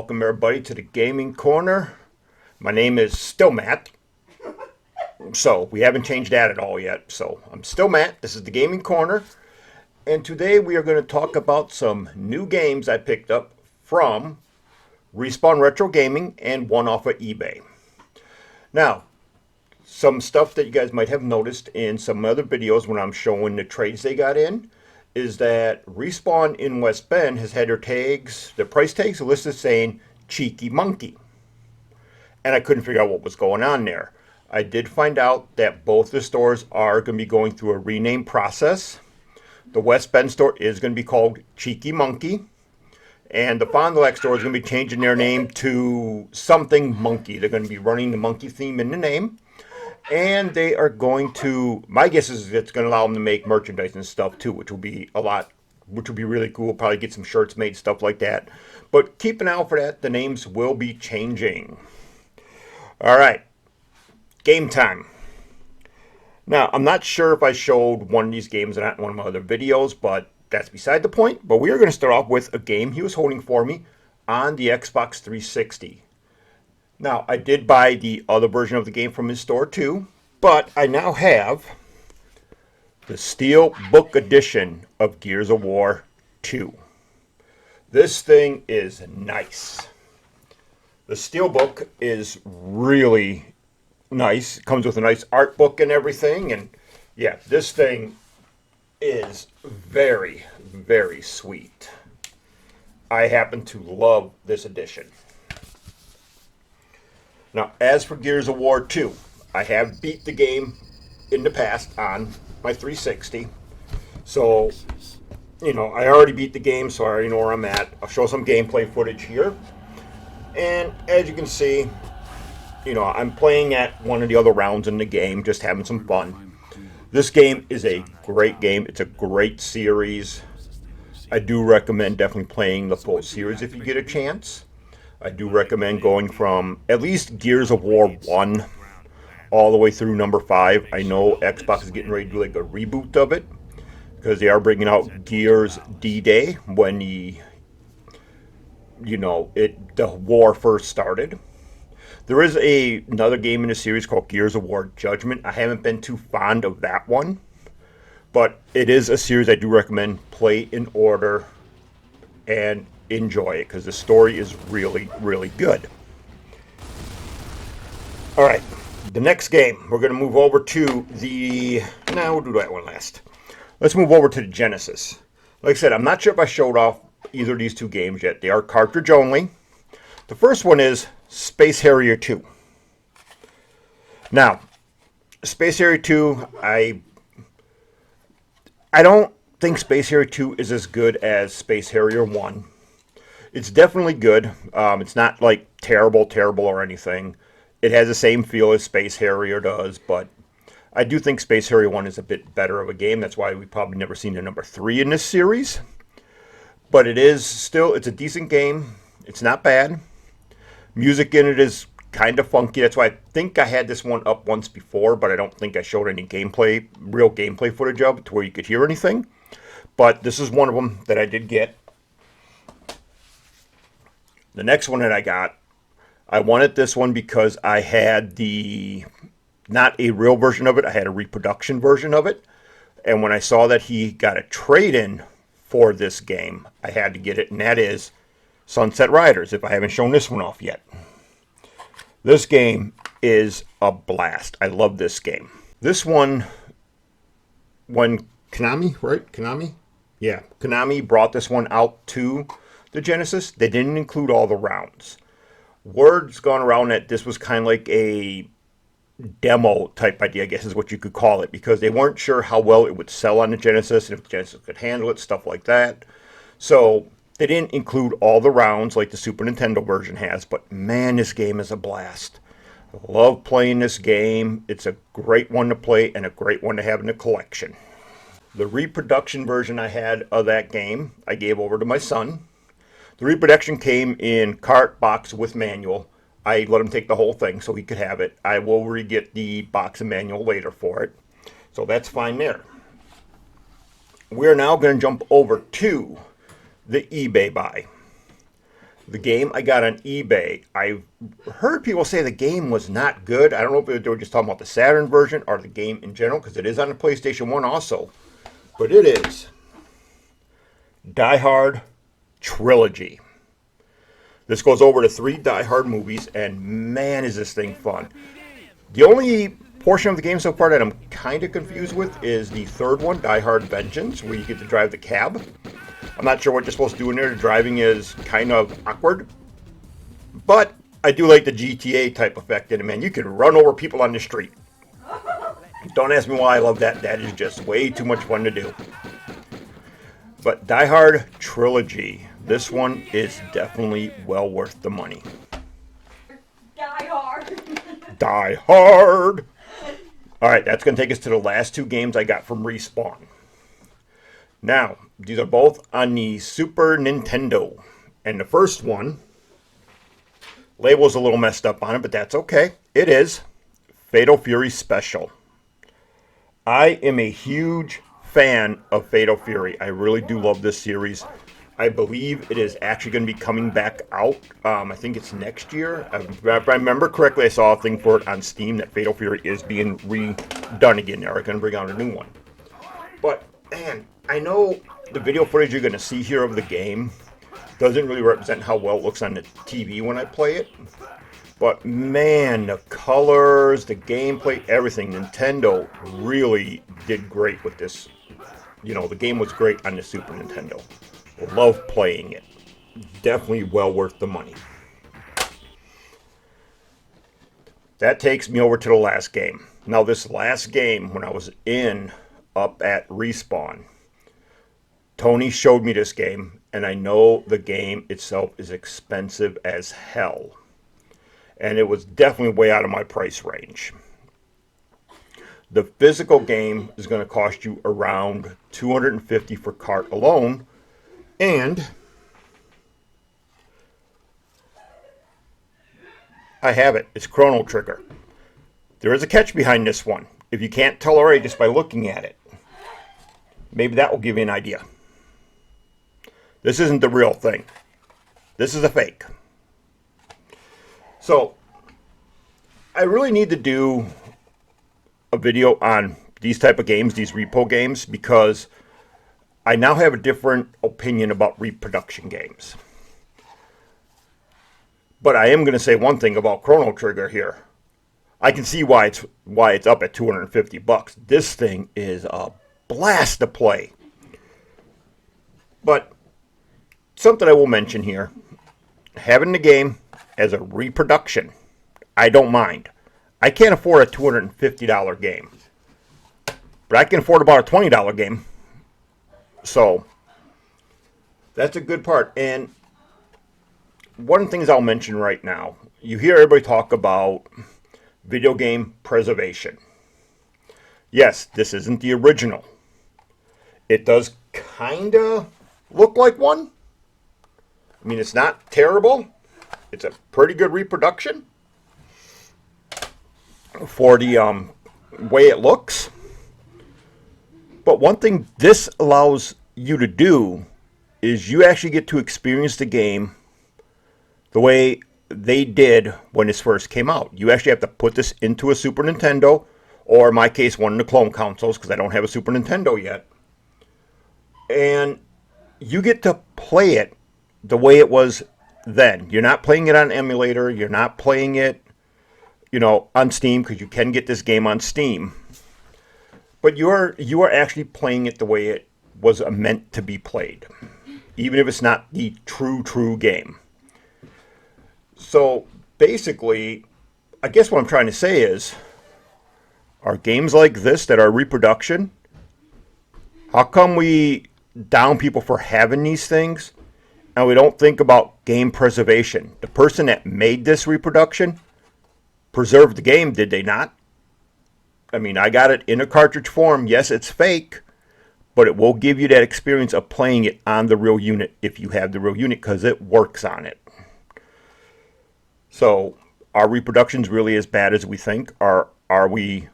welcome everybody to the Gaming Corner. My name is still Matt. So, we haven't changed that at all yet. So, I'm still Matt. This is the Gaming Corner. And today we are going to talk about some new games I picked up from Respawn Retro Gaming and one off of eBay. Now, some stuff that you guys might have noticed in some other videos when I'm showing the trades they got in is that Respawn in West Bend has had their price tags listed saying Cheeky Monkey. And I couldn't figure out what was going on there. I did find out that both the stores are going to be going through a rename process. The West Bend store is going to be called Cheeky Monkey. And the Fond du Lac store is going to be changing their name to something Monkey. They're going to be running the monkey theme in the name. And they are going to, my guess is it's going to allow them to make merchandise and stuff too, which will be really cool. Probably get some shirts made, stuff like that. But keep an eye out for that. The names will be changing. All right. Game time. Now, I'm not sure if I showed one of these games or not in one of my other videos, but that's beside the point. But we are going to start off with a game he was holding for me on the Xbox 360. Now, I did buy the other version of the game from his store too, but I now have the Steel Book Edition of Gears of War 2. This thing is nice. The Steelbook is really nice. It comes with a nice art book and everything, and yeah, this thing is very, very sweet. I happen to love this edition. Now, as for Gears of War 2, I have beat the game in the past on my 360. So, I already beat the game, so I already know where I'm at. I'll show some gameplay footage here. And as you can see, I'm playing at one of the other rounds in the game, just having some fun. This game is a great game. It's a great series. I do recommend definitely playing the full series if you get a chance. I do recommend going from at least Gears of War 1 all the way through number 5. I know Xbox is getting ready to do like a reboot of it because they are bringing out Gears D-Day when the war first started. There is another game in the series called Gears of War Judgment. I haven't been too fond of that one, but it is a series I do recommend play in order and enjoy it because the story is really, really good. All right, the next game we're going to move over to we'll do that one last. Let's move over to the Genesis. Like I said, I'm not sure if I showed off either of these two games yet. They are cartridge only. The first one is Space Harrier 2. Now, Space Harrier 2, I don't think Space Harrier 2 is as good as Space Harrier 1. It's definitely good. It's not like terrible or anything. It has the same feel as Space Harrier does, but I do think Space Harrier 1 is a bit better of a game. That's why we've probably never seen a number 3 in this series. But it's a decent game. It's not bad. Music in it is kind of funky. That's why I think I had this one up once before, but I don't think I showed any real gameplay footage of it to where you could hear anything. But this is one of them that I did get. The next one that I got, I wanted this one because I had not a real version of it, I had a reproduction version of it. And when I saw that he got a trade-in for this game, I had to get it, and that is Sunset Riders, if I haven't shown this one off yet. This game is a blast. I love this game. This one, when Konami, right? Konami? Yeah, Konami brought this one out to the Genesis. They didn't include all the rounds. Word's gone around that this was kind of like a demo type idea, I guess is what you could call it, because they weren't sure how well it would sell on the Genesis and if the Genesis could handle it, stuff like that. So they didn't include all the rounds like the Super Nintendo version has, but man, this game is a blast. I love playing this game. It's a great one to play and a great one to have in the collection. The reproduction version I had of that game, I gave over to my son. The reproduction came in cart, box with manual. I let him take the whole thing so he could have it. I will re-get the box and manual later for it. So that's fine there. We're now going to jump over to the eBay buy. The game I got on eBay. I heard people say the game was not good. I don't know if they were just talking about the Saturn version or the game in general, because it is on the PlayStation 1 also. But it is Die Hard Trilogy. This goes over to 3 Die Hard movies, and man, is this thing fun. The only portion of the game so far that I'm kind of confused with is the third one, Die Hard Vengeance, where you get to drive the cab. I'm not sure what you're supposed to do in there. The driving is kind of awkward. But I do like the GTA type effect in it, man. You can run over people on the street. Don't ask me why I love that. That is just way too much fun to do. But Die Hard Trilogy. This one is definitely well worth the money. Die Hard. Die Hard! Alright, that's going to take us to the last 2 games I got from Respawn. Now, these are both on the Super Nintendo. And the first one, label's a little messed up on it, but that's okay. It is Fatal Fury Special. I am a huge fan of Fatal Fury. I really do love this series. I believe it is actually going to be coming back out. I think it's next year. If I remember correctly, I saw a thing for it on Steam that Fatal Fury is being redone again. They're going to bring out a new one. But, man, I know the video footage you're going to see here of the game doesn't really represent how well it looks on the TV when I play it. But man, the colors, the gameplay, everything, Nintendo really did great with this. You know, the game was great on the Super Nintendo. Love playing it. Definitely well worth the money. That takes me over to the last game. Now this last game, when I was up at Respawn, Tony showed me this game, and I know the game itself is expensive as hell. And it was definitely way out of my price range. The physical game is going to cost you around $250 for cart alone. And I have it. It's Chrono Trigger. There is a catch behind this one. If you can't tell already just by looking at it, maybe that will give you an idea. This isn't the real thing. This is a fake. So, I really need to do a video on these type of games, these repo games, because I now have a different opinion about reproduction games. But I am going to say one thing about Chrono Trigger here. I can see why it's up at $250. This thing is a blast to play. But something I will mention here, having the game as a reproduction, I don't mind. I can't afford a $250 game, but I can afford about a $20 game. So that's a good part. And one of the things I'll mention right now, you hear everybody talk about video game preservation. Yes, this isn't the original. It does kind of look like one. I mean, it's not terrible. It's a pretty good reproduction for the way it looks. But one thing this allows you to do is you actually get to experience the game the way they did when this first came out. You actually have to put this into a Super Nintendo, or in my case, one of the clone consoles, because I don't have a Super Nintendo yet. And you get to play it the way it was then. You're not playing it on emulator. You're not playing it, on Steam, because you can get this game on Steam. But you are actually playing it the way it was meant to be played, even if it's not the true game. So basically, I guess what I'm trying to say is, are games like this that are reproduction, how come we down people for having these things and we don't think about game preservation? The person that made this reproduction preserved the game, did they not? I mean, I got it in a cartridge form. Yes, it's fake, but it will give you that experience of playing it on the real unit if you have the real unit, because it works on it. So, are reproductions really as bad as we think? Or are we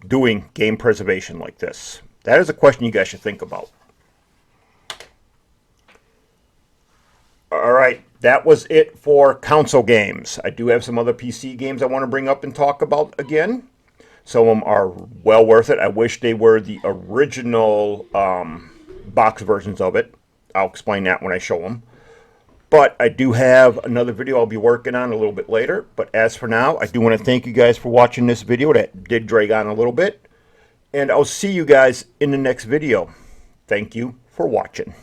doing game preservation like this? That is a question you guys should think about. All right, that was it for console games. I do have some other PC games I want to bring up and talk about again. Some of them are well worth it. I wish they were the original box versions of it. I'll explain that when I show them. But I do have another video I'll be working on a little bit later. But as for now, I do want to thank you guys for watching this video. That did drag on a little bit. And I'll see you guys in the next video. Thank you for watching.